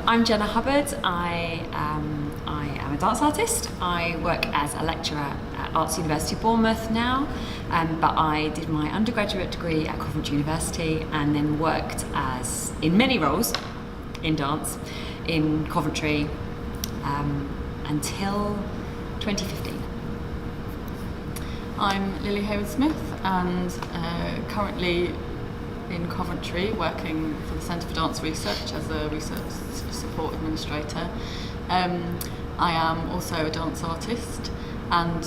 I'm Jenna Hubbard. I am a dance artist. I work as a lecturer at Arts University Bournemouth now, but I did my undergraduate degree at Coventry University and then worked in many roles in dance in Coventry until 2015. I'm Lily Hayward Smith and currently in Coventry working for the Centre for Dance Research as a research support administrator. I am also a dance artist and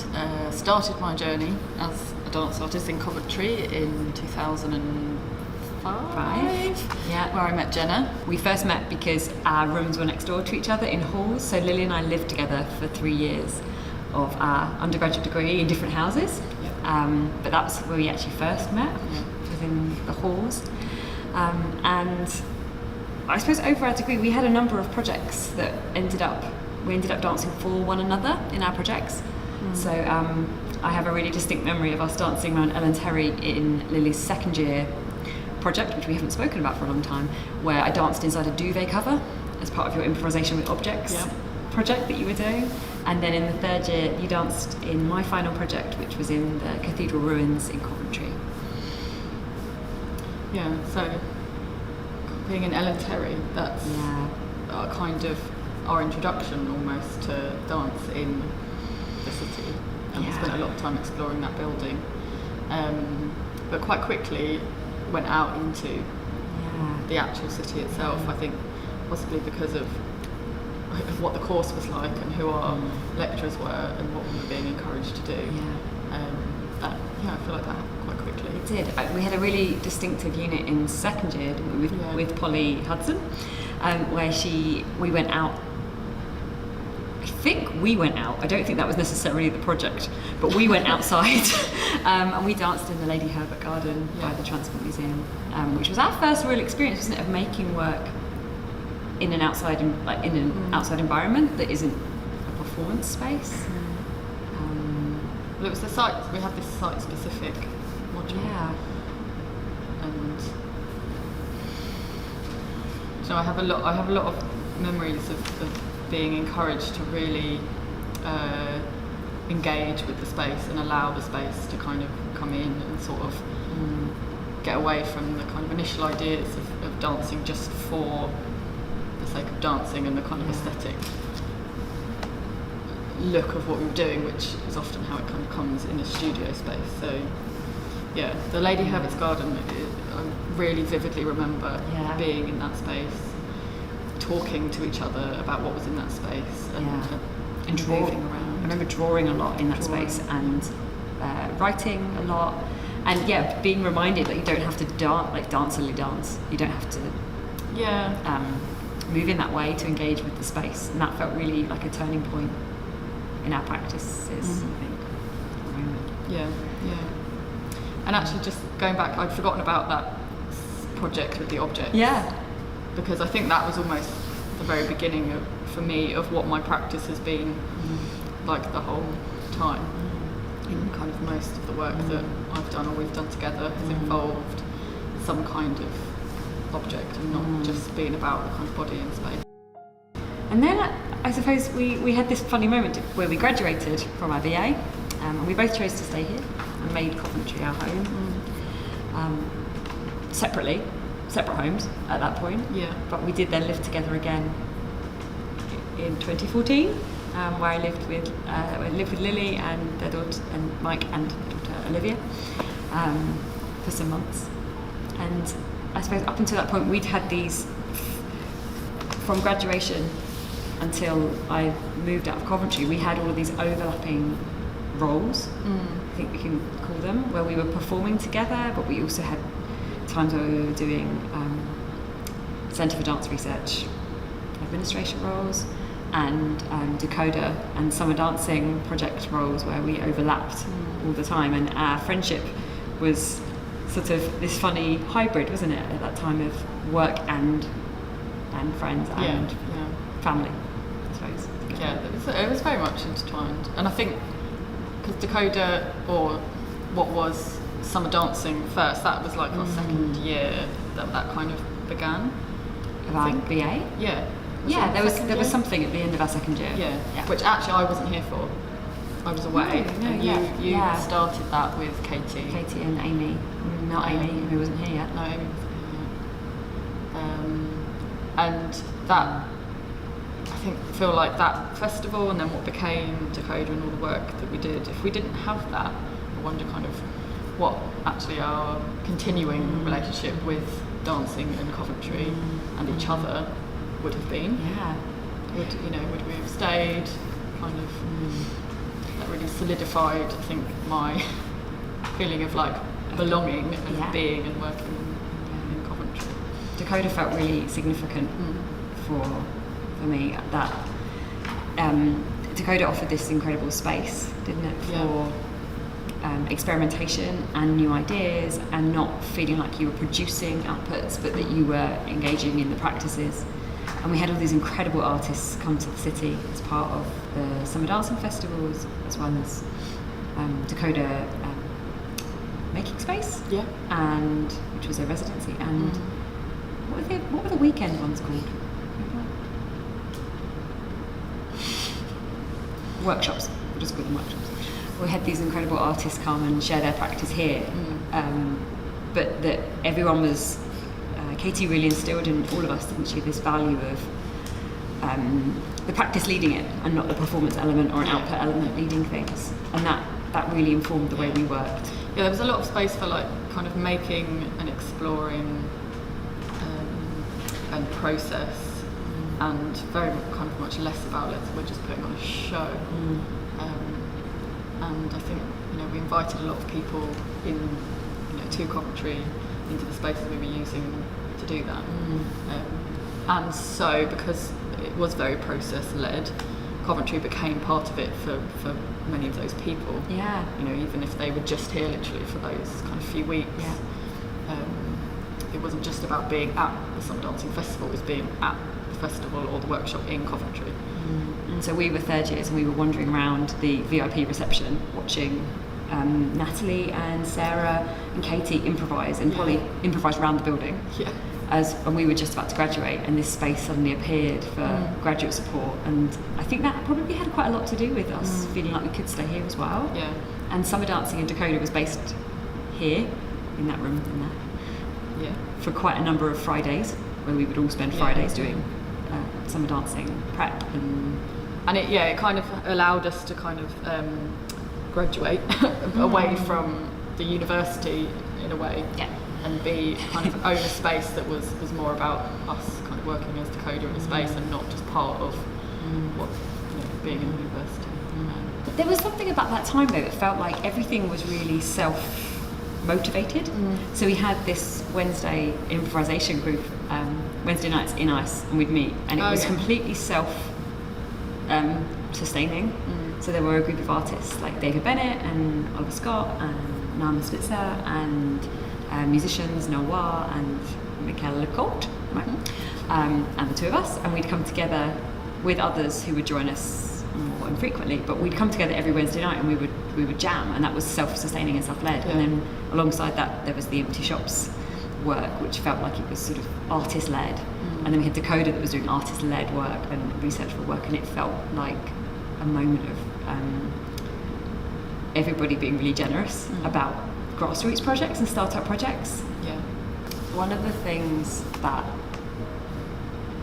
started my journey as a dance artist in Coventry in 2005, yeah, where I met Jenna. We first met because our rooms were next door to each other in halls, so Lily and I lived together for 3 years of our undergraduate degree in different houses. Yeah. But that was where we actually first met. Yeah. In the halls, and I suppose over our degree we had a number of projects that we ended up dancing for one another in our projects. So I have a really distinct memory of us dancing around Ellen Terry in Lily's second year project, which we haven't spoken about for a long time, where I danced inside a duvet cover as part of your improvisation with objects project that you were doing. And then in the third year you danced in my final project, which was in the cathedral ruins in Coventry. Yeah, so being in Ellen Terry, that's kind of our introduction almost to dance in the city. And we spent a lot of time exploring that building. But quite quickly went out into the actual city itself, I think possibly because of what the course was like and who our lecturers were and what we were being encouraged to do. I feel like that happened quite quickly. It did. We had a really distinctive unit in second year with Polly Hudson, where we went out. I think we went out. I don't think that was necessarily the project, but we went outside and we danced in the Lady Herbert Garden by the Transport Museum, which was our first real experience, wasn't it, of making work in an outside outside environment that isn't a performance space. Well, it was the site. We had this site-specific module. Yeah. And so I have a lot of memories of being encouraged to really engage with the space and allow the space to kind of come in and sort of get away from the kind of initial ideas of dancing just for the sake of dancing and the kind of aesthetic look of what we were doing, which is often how it kind of comes in a studio space. So yeah, the Lady Herbert's Garden, I really vividly remember being in that space, talking to each other about what was in that space and moving around. I remember drawing a lot in that space and writing a lot, and being reminded that you don't have to dancily dance. You don't have to move in that way to engage with the space, and that felt really like a turning point in our practices, I think. Yeah. And actually, just going back, I'd forgotten about that project with the objects. Yeah. Because I think that was almost the very beginning for me of what my practice has been like the whole time. In kind of most of the work that I've done or we've done together has involved some kind of object and not just being about the kind of body in space. And then I suppose we had this funny moment where we graduated from our BA, and we both chose to stay here and made Coventry our home. Separate homes at that point. Yeah. But we did then live together again in 2014, where I lived with Lily and their daughter and Mike and daughter Olivia for some months. And I suppose up until that point we'd had these, from graduation until I moved out of Coventry, we had all of these overlapping roles, I think we can call them, where we were performing together, but we also had times where we were doing Centre for Dance Research administration roles, and Decoder and summer dancing project roles where we overlapped all the time, and our friendship was sort of this funny hybrid, wasn't it, at that time, of work and friends and family, I suppose. Yeah, it was very much intertwined, and I think because Decoder, or what was summer dancing first, that was like our second year that kind of began. Of our BA? Yeah. Yeah, there was something at the end of our second year. Yeah. Which actually I wasn't here for. I was away. And you started that with Katie. Katie and Amy. Not Amy, who wasn't here yet. No, Amy wasn't here yet. And that, I feel like that festival and then what became Decoder and all the work that we did, if we didn't have that, I wonder kind of what actually our continuing relationship with dancing in Coventry and each other would have been. Yeah. Would we have stayed? Kind of that really solidified, I think, my feeling of like belonging and being and working in Coventry. Decoder felt really significant for me. That Decoder offered this incredible space, didn't it, for experimentation and new ideas, and not feeling like you were producing outputs, but that you were engaging in the practices. And we had all these incredible artists come to the city as part of the Summer Dancing Festivals, as well as Decoder Making Space, and which was a residency. And what were the weekend ones called? Workshops. We'll just call them workshops. We had these incredible artists come and share their practice here, but that everyone was. Katie really instilled in all of us, didn't she, this value of the practice leading it and not the performance element or an output element leading things, and that really informed the way we worked. Yeah, there was a lot of space for like kind of making and exploring and process, and very kind of much less about we're just putting on a show. And I think we invited a lot of people in to Coventry, into the spaces we were using to do that. And so because it was very process led, Coventry became part of it for many of those people. Yeah. Even if they were just here literally for those kind of few weeks. Yeah. It wasn't just about being at the Summer Dancing Festival, it was being at the festival or the workshop in Coventry. And so we were third years and we were wandering around the VIP reception watching Natalie and Sarah and Katie improvise, and Polly improvise around the building. Yeah. And we were just about to graduate, and this space suddenly appeared for graduate support, and I think that probably had quite a lot to do with us feeling like we could stay here as well. Yeah. And Summer Dancing in Decoder was based here, in that room, for quite a number of Fridays, where we would all spend Fridays doing summer dancing prep, and it kind of allowed us to kind of graduate away from the university in a way, and be kind of own a space that was more about us kind of working as Decoder in a space and not just part of what being in the university. There was something about that time though, it felt like everything was really self-motivated. So we had this Wednesday improvisation group, Wednesday nights in Ice, and we'd meet, and it was completely self-sustaining. So there were a group of artists like David Bennett and Oliver Scott and Nana Spitzer, and musicians Noah and Michael Lecourt, right? And the two of us, and we'd come together with others who would join us more infrequently, but we'd come together every Wednesday night and we would jam, and that was self-sustaining and self-led. And then alongside that there was the Empty Shops work, which felt like it was sort of artist-led, and then we had Decoder that was doing artist-led work and researchable work, and it felt like a moment of everybody being really generous about grassroots projects and startup projects. Yeah. One of the things that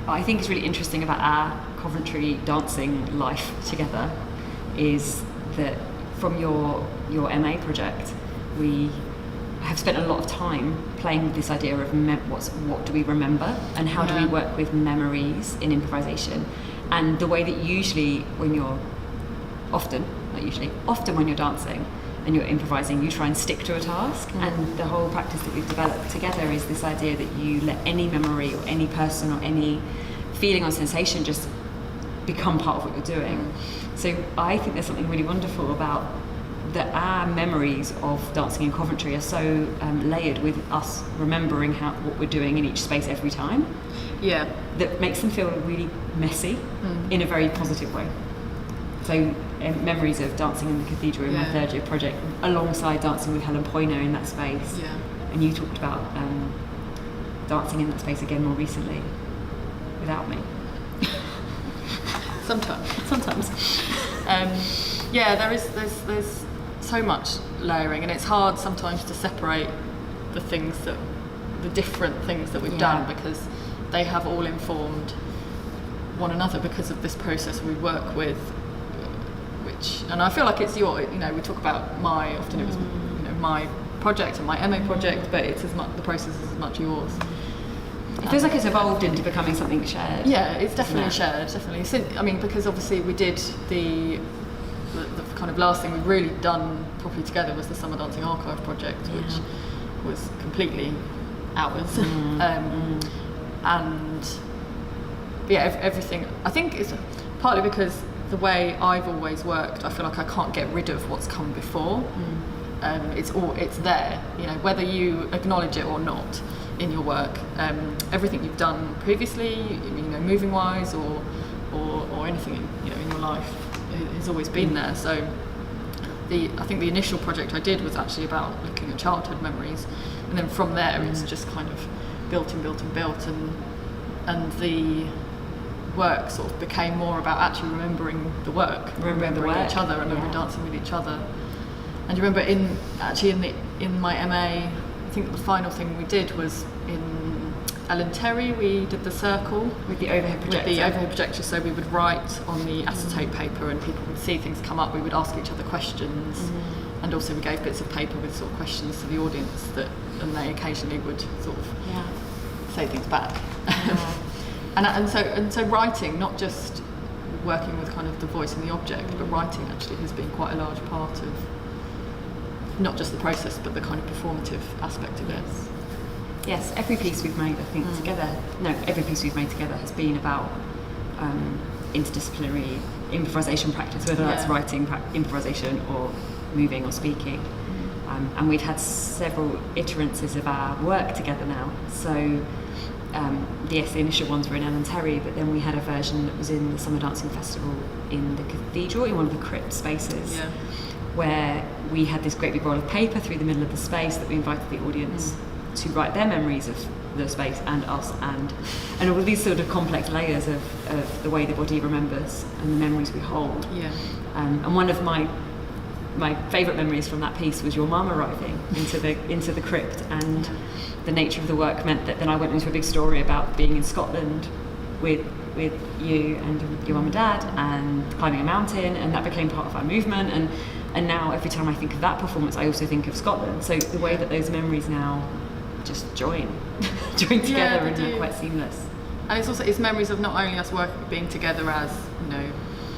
I think is really interesting about our Coventry dancing life together is that from your MA project, we have spent a lot of time playing with this idea of what do we remember, and how do we work with memories in improvisation, and the way that often when you're dancing, and you're improvising, you try and stick to a task. And the whole practice that we've developed together is this idea that you let any memory or any person or any feeling or sensation just become part of what you're doing. So I think there's something really wonderful about that our memories of dancing in Coventry are so layered with us remembering what we're doing in each space every time. Yeah. That makes them feel really messy in a very positive way. So memories of dancing in the cathedral in my third year project, alongside dancing with Helen Poyner in that space. Yeah. And you talked about dancing in that space again more recently, without me. Sometimes. There's so much layering, and it's hard sometimes to separate the different things that we've done, because they have all informed one another because of this process we work with. And I feel like it's we talk about often it was my project and my MA project, but it's as much, the process is as much yours. It feels like it's evolved into becoming something shared. Yeah, it's definitely shared, definitely. Because obviously we did the kind of last thing we've really done properly together was the Summer Dancing Archive project, which was completely ours. And everything, I think it's partly because the way I've always worked, I feel like I can't get rid of what's come before. It's there, whether you acknowledge it or not in your work. Everything you've done previously, moving wise or anything in your life has always been there. So I think the initial project I did was actually about looking at childhood memories, and then from there it's just kind of built and the work sort of became more about actually remembering the work, remembering each other, remembering dancing with each other. And you remember in my MA, I think the final thing we did was in Ellen Terry, we did the circle with the overhead projector. So we would write on the acetate paper, and people would see things come up. We would ask each other questions, and also we gave bits of paper with sort of questions to the audience and they occasionally would sort of say things back. And so writing, not just working with kind of the voice and the object, but writing actually has been quite a large part of not just the process, but the kind of performative aspect of it. Yes, every piece we've made, I think, every piece we've made together has been about interdisciplinary improvisation practice, whether that's writing, improvisation, or moving or speaking. And we've had several iterances of our work together now. So the initial ones were in Ellen Terry, but then we had a version that was in the Summer Dancing Festival in the cathedral, in one of the crypt spaces, where we had this great big roll of paper through the middle of the space that we invited the audience to write their memories of the space and us, and all of these sort of complex layers of the way the body remembers and the memories we hold. And one of my favourite memories from that piece was your mum arriving into the crypt, and the nature of the work meant that then I went into a big story about being in Scotland with you and your mum and dad and climbing a mountain, and that became part of our movement, and now every time I think of that performance I also think of Scotland. So the way that those memories now just join together and are quite seamless. And it's memories of not only us being together as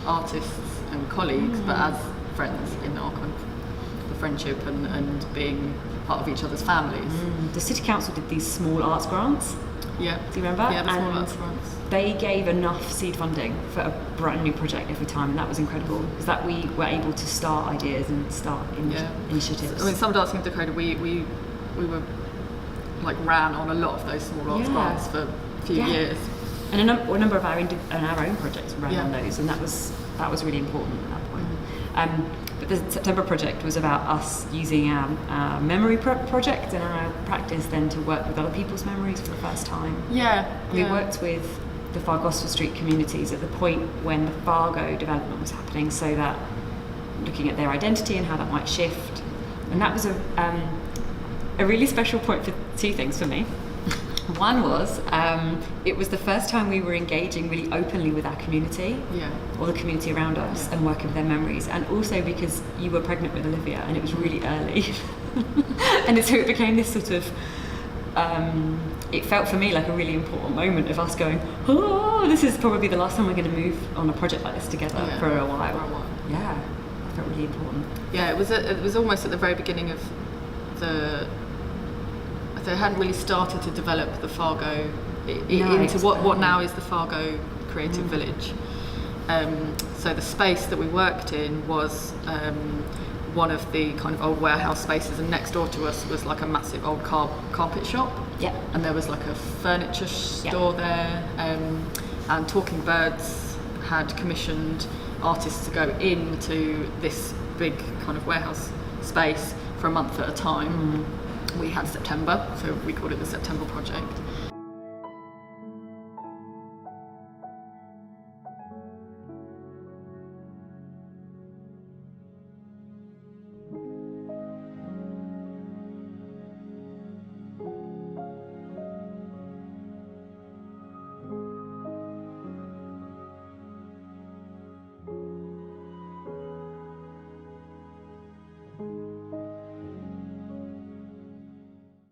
artists and colleagues, but as friends in our kind of the friendship and being part of each other's families. The City Council did these small arts grants. Yeah. Do you remember? Yeah, the small arts grants. They gave enough seed funding for a brand new project every time, and that was incredible, because that we were able to start ideas and start initiatives. I mean, Summer Dancing in Dakota, we were ran on a lot of those small arts grants for a few years. And a number of our own projects ran on those, and that was really important at that point. But the September project was about us using our memory project and our practice then to work with other people's memories for the first time. We worked with the Fargoster Street communities at the point when the Fargo development was happening, so that looking at their identity and how that might shift. And that was a really special point for two things for me. One was, it was the first time we were engaging really openly with our community, or the community around us, and working with their memories. And also because you were pregnant with Olivia, and it was really early. And so it became this sort of, it felt for me like a really important moment of us going, oh, this is probably the last time we're going to move on a project like this together for a while. felt really important. Yeah, it was almost at the very beginning of they hadn't really started to develop the Fargo into what now is the Fargo Creative Village. So the space that we worked in was one of the kind of old warehouse spaces, and next door to us was like a massive old carpet shop. Yeah. And there was like a furniture store there, and Talking Birds had commissioned artists to go into this big kind of warehouse space for a month at a time. We had September, so we called it the September project.